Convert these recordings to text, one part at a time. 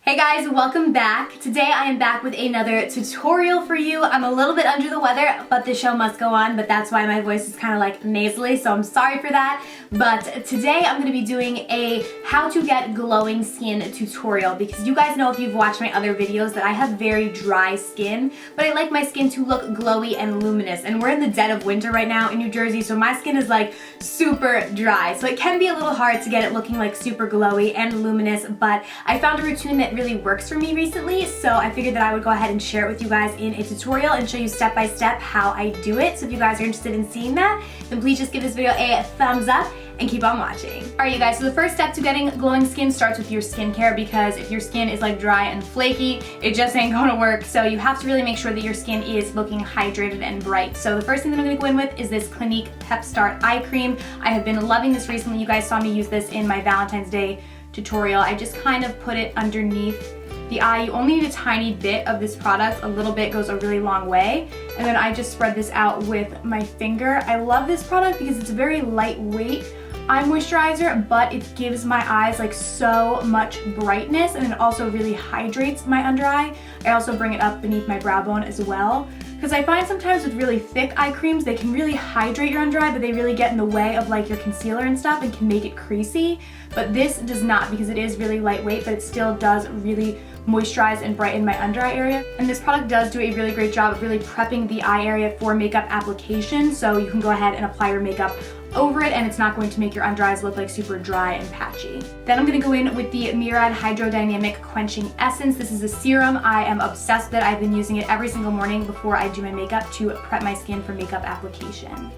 Hey guys, welcome back. Today I am back with another tutorial for you. I'm a little bit under the weather, but the show must go on, but that's why my voice is kind of like nasally, so I'm sorry for that. But today I'm going to be doing a how to get glowing skin tutorial because you guys know if you've watched my other videos that I have very dry skin, but I like my skin to look glowy and luminous. And we're in the dead of winter right now in New Jersey, so my skin is like super dry. So it can be a little hard to get it looking like super glowy and luminous, but I found a routine that really works for me recently, so I figured that I would go ahead and share it with you guys in a tutorial and show you step by step how I do it. So if you guys are interested in seeing that, then please just give this video a thumbs up and keep on watching. Alright you guys, so the first step to getting glowing skin starts with your skincare, because if your skin is like dry and flaky, it just ain't gonna work. So you have to really make sure that your skin is looking hydrated and bright. So the first thing that I'm gonna go in with is this Clinique Pep Start Eye Cream. I have been loving this recently. You guys saw me use this in my Valentine's Day tutorial. I just kind of put it underneath the eye. You only need a tiny bit of this product. A little bit goes a really long way. And then I just spread this out with my finger. I love this product because it's a very lightweight eye moisturizer, but it gives my eyes like so much brightness, and it also really hydrates my under eye. I also bring it up beneath my brow bone as well, because I find sometimes with really thick eye creams, they can really hydrate your under eye, but they really get in the way of like your concealer and stuff and can make it creasy. But this does not, because it is really lightweight, but it still does really moisturize and brighten my under eye area. And this product does do a really great job of really prepping the eye area for makeup application, so you can go ahead and apply your makeup over it and it's not going to make your under eyes look like super dry and patchy. Then I'm going to go in with the Murad Hydrodynamic Quenching Essence. This is a serum. I am obsessed with it. I've been using it every single morning before I do my makeup to prep my skin for makeup application.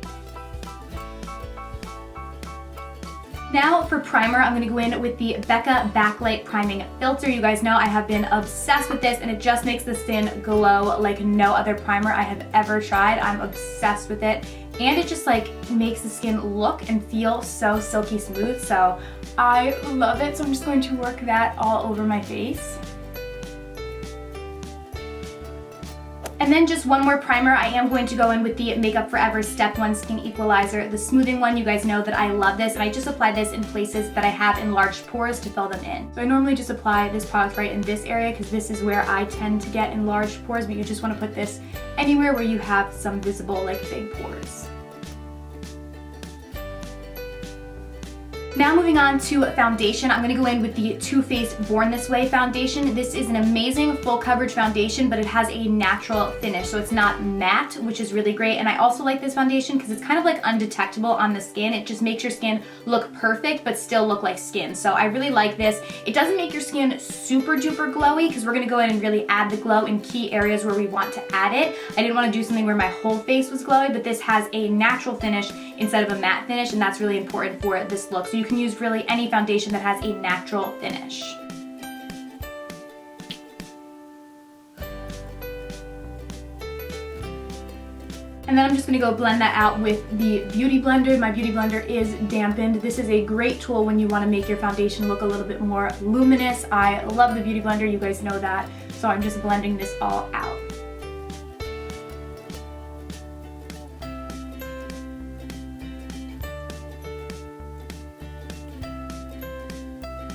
Now for primer, I'm going to go in with the Becca Backlight Priming Filter. You guys know I have been obsessed with this and it just makes the skin glow like no other primer I have ever tried. I'm obsessed with it. And it just like makes the skin look and feel so silky smooth. So I love it. So I'm just going to work that all over my face. And then just one more primer. I am going to go in with the Makeup Forever Step 1 Skin Equalizer, the smoothing one. You guys know that I love this, and I just apply this in places that I have enlarged pores to fill them in. So I normally just apply this product right in this area because this is where I tend to get enlarged pores, but you just want to put this anywhere where you have some visible like big pores. Now moving on to foundation, I'm going to go in with the Too Faced Born This Way foundation. This is an amazing full coverage foundation, but it has a natural finish, so it's not matte, which is really great. And I also like this foundation because it's kind of like undetectable on the skin. It just makes your skin look perfect, but still look like skin. So I really like this. It doesn't make your skin super duper glowy because we're going to go in and really add the glow in key areas where we want to add it. I didn't want to do something where my whole face was glowy, but this has a natural finish instead of a matte finish, and that's really important for this look. So you can use really any foundation that has a natural finish. And then I'm just going to go blend that out with the Beauty Blender. My Beauty Blender is dampened. This is a great tool when you want to make your foundation look a little bit more luminous. I love the Beauty Blender, you guys know that. So I'm just blending this all out.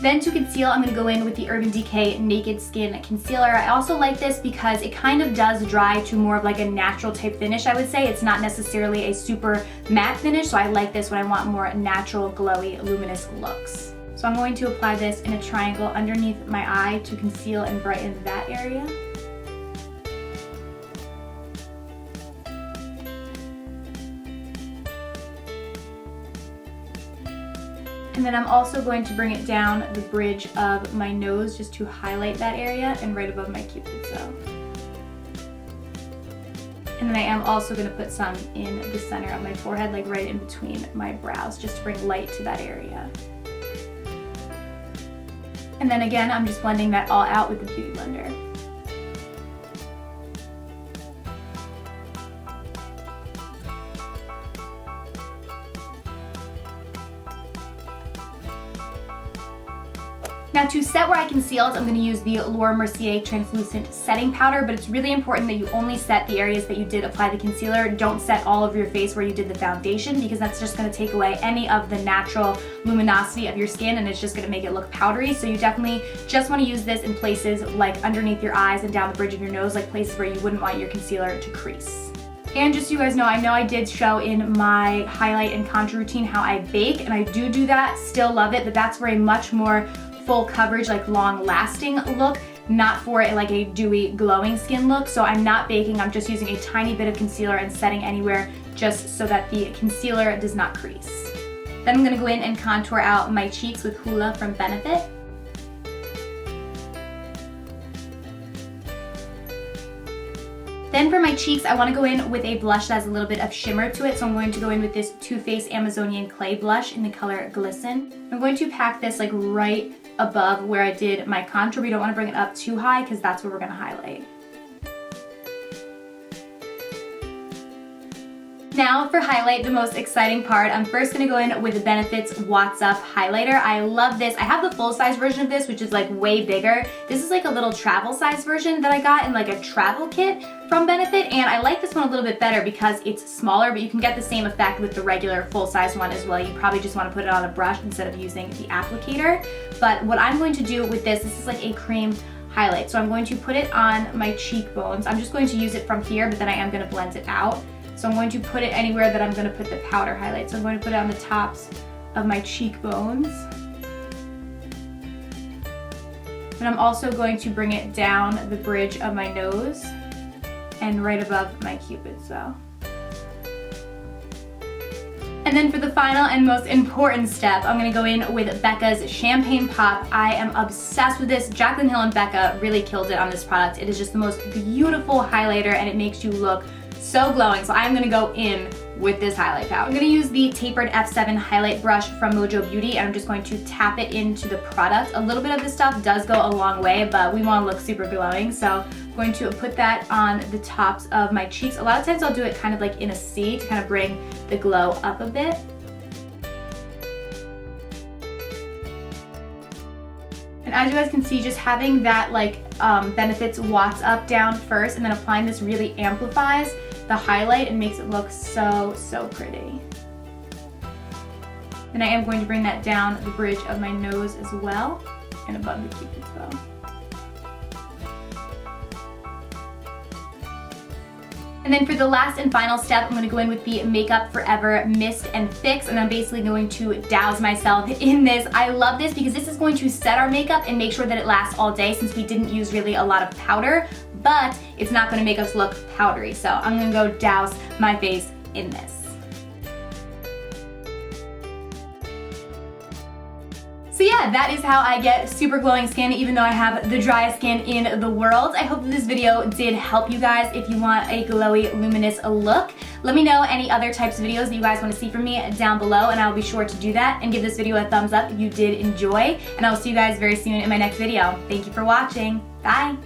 Then to conceal, I'm going to go in with the Urban Decay Naked Skin Concealer. I also like this because it kind of does dry to more of like a natural type finish, I would say. It's not necessarily a super matte finish, so I like this when I want more natural, glowy, luminous looks. So I'm going to apply this in a triangle underneath my eye to conceal and brighten that area. And then I'm also going to bring it down the bridge of my nose just to highlight that area and right above my cupid zone. And then I am also going to put some in the center of my forehead, like right in between my brows, just to bring light to that area. And then again, I'm just blending that all out with the Beauty Blender. Now Now to set where I concealed, I'm going to use the Laura Mercier Translucent Setting Powder, but it's really important that you only set the areas that you did apply the concealer. Don't set all over your face where you did the foundation, because that's just going to take away any of the natural luminosity of your skin, and it's just going to make it look powdery. So you definitely just want to use this in places like underneath your eyes and down the bridge of your nose, like places where you wouldn't want your concealer to crease. And just so you guys know I did show in my highlight and contour routine how I bake, and I do that, still love it, but that's for a much more full coverage, like long lasting look, not for like a dewy glowing skin look. So I'm not baking, I'm just using a tiny bit of concealer and setting anywhere just so that the concealer does not crease. Then I'm gonna go in and contour out my cheeks with Hoola from Benefit. Then for my cheeks, I want to go in with a blush that has a little bit of shimmer to it. So I'm going to go in with this Too Faced Amazonian Clay blush in the color Glisten. I'm going to pack this like right above where I did my contour. We don't want to bring it up too high because that's where we're going to highlight. Now for highlight, the most exciting part, I'm first going to go in with Benefit's What's Up highlighter. I love this. I have the full size version of this, which is like way bigger. This is like a little travel size version that I got in like a travel kit from Benefit, and I like this one a little bit better because it's smaller, but you can get the same effect with the regular full size one as well. You probably just want to put it on a brush instead of using the applicator. But what I'm going to do with this is like a cream highlight. So I'm going to put it on my cheekbones. I'm just going to use it from here, but then I am going to blend it out. So I'm going to put it anywhere that I'm going to put the powder highlight. So I'm going to put it on the tops of my cheekbones. And I'm also going to bring it down the bridge of my nose and right above my cupid's bow. And then for the final and most important step, I'm going to go in with Becca's Champagne Pop. I am obsessed with this. Jaclyn Hill and Becca really killed it on this product. It is just the most beautiful highlighter, and it makes you look so glowing. So I'm gonna go in with this highlight powder. I'm gonna use the tapered F7 highlight brush from Mojo Beauty, and I'm just going to tap it into the product. A little bit of this stuff does go a long way, but we wanna look super glowing. So I'm going to put that on the tops of my cheeks. A lot of times I'll do it kind of like in a C to kind of bring the glow up a bit. And as you guys can see, just having that like Benefit's What's Up down first and then applying this really amplifies the highlight and makes it look so pretty. Then I am going to bring that down the bridge of my nose as well and above the cupid's bow. And then for the last and final step, I'm going to go in with the Makeup Forever Mist and Fix, and I'm basically going to douse myself in this. I love this because this is going to set our makeup and make sure that it lasts all day, since we didn't use really a lot of powder, but it's not going to make us look powdery. So I'm going to go douse my face in this. So yeah, that is how I get super glowing skin, even though I have the driest skin in the world. I hope that this video did help you guys if you want a glowy, luminous look. Let me know any other types of videos that you guys want to see from me down below, and I'll be sure to do that, and give this video a thumbs up if you did enjoy. And I will see you guys very soon in my next video. Thank you for watching. Bye!